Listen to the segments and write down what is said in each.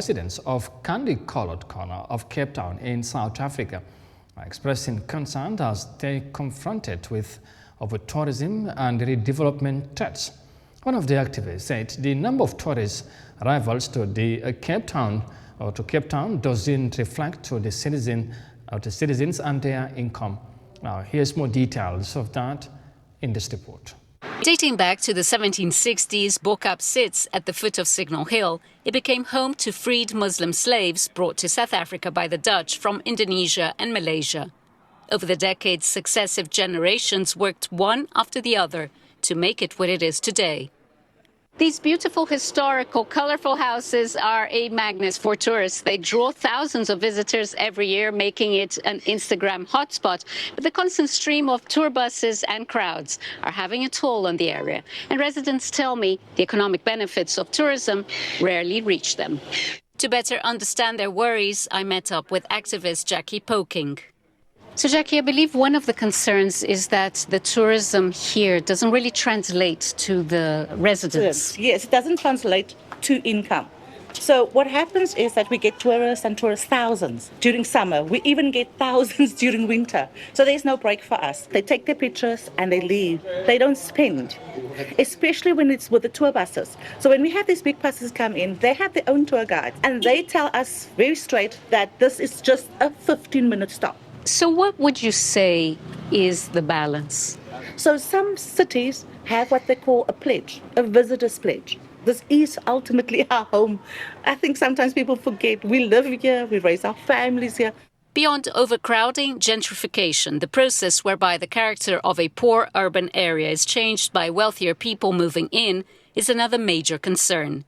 Residents of candy-coloured corner of Cape Town in South Africa are expressing concern as they confronted with overtourism and redevelopment threats. One of the activists said the number of tourist arrivals to Cape Town doesn't reflect to the citizens and their income. Now, here's more details of that in this report. Dating back to the 1760s, Bokap sits at the foot of Signal Hill. It became home to freed Muslim slaves brought to South Africa by the Dutch from Indonesia and Malaysia. Over the decades, successive generations worked one after the other to make it what it is today. These beautiful, historical, colorful houses are a magnet for tourists. They draw thousands of visitors every year, making it an Instagram hotspot. But the constant stream of tour buses and crowds are having a toll on the area. And residents tell me the economic benefits of tourism rarely reach them. To better understand their worries, I met up with activist Jackie Poking. So, Jackie, I believe one of the concerns is that the tourism here doesn't really translate to the residents. Yes, it doesn't translate to income. So what happens is that we get tourists and tourist thousands during summer. We even get thousands during winter. So there's no break for us. They take their pictures and they leave. They don't spend, especially when it's with the tour buses. So when we have these big buses come in, they have their own tour guides and they tell us very straight that this is just a 15-minute stop. So what would you say is the balance? So some cities have what they call a pledge, a visitor's pledge. This is ultimately our home. I think sometimes people forget we live here, we raise our families here. Beyond overcrowding, gentrification, the process whereby the character of a poor urban area is changed by wealthier people moving in, is another major concern.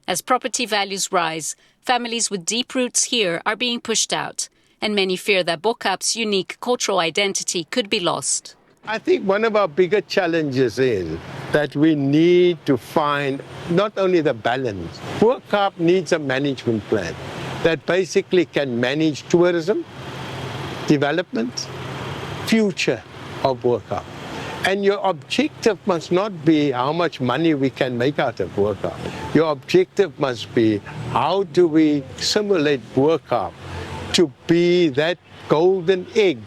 As property values rise, families with deep roots here are being pushed out, and many fear that Bokap's unique cultural identity could be lost. I think one of our bigger challenges is that we need to find not only the balance. Bokap needs a management plan that basically can manage tourism, development, future of Bokap. And your objective must not be how much money we can make out of Bokap. Your objective must be how do we simulate Bokap to be that golden egg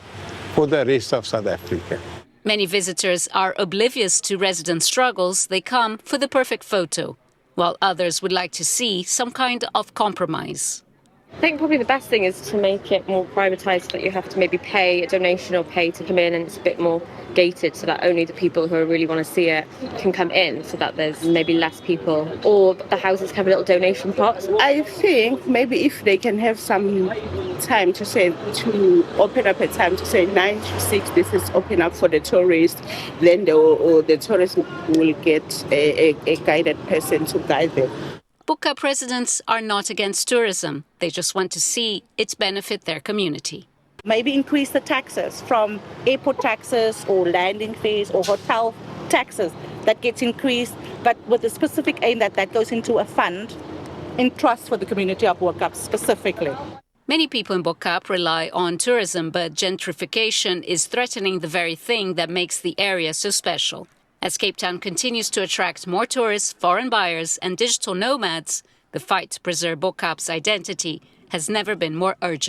for the rest of South Africa. Many visitors are oblivious to resident struggles. They come for the perfect photo, while others would like to see some kind of compromise. I think probably the best thing is to make it more privatised, that you have to maybe pay a donation or pay to come in, and it's a bit more gated so that only the people who really want to see it can come in, so that there's maybe less people, or the houses have a little donation pot. I think maybe if they can have some time to say, to open up a time to say 9 to 6, this is open up for the tourists, then the tourists will get a guided person to guide them. Bokap residents are not against tourism. They just want to see it benefit their community. Maybe increase the taxes from airport taxes or landing fees or hotel taxes that gets increased, but with the specific aim that goes into a fund in trust for the community of Bokap specifically. Many people in Bokap rely on tourism, but gentrification is threatening the very thing that makes the area so special. As Cape Town continues to attract more tourists, foreign buyers and digital nomads, the fight to preserve Bokap's identity has never been more urgent.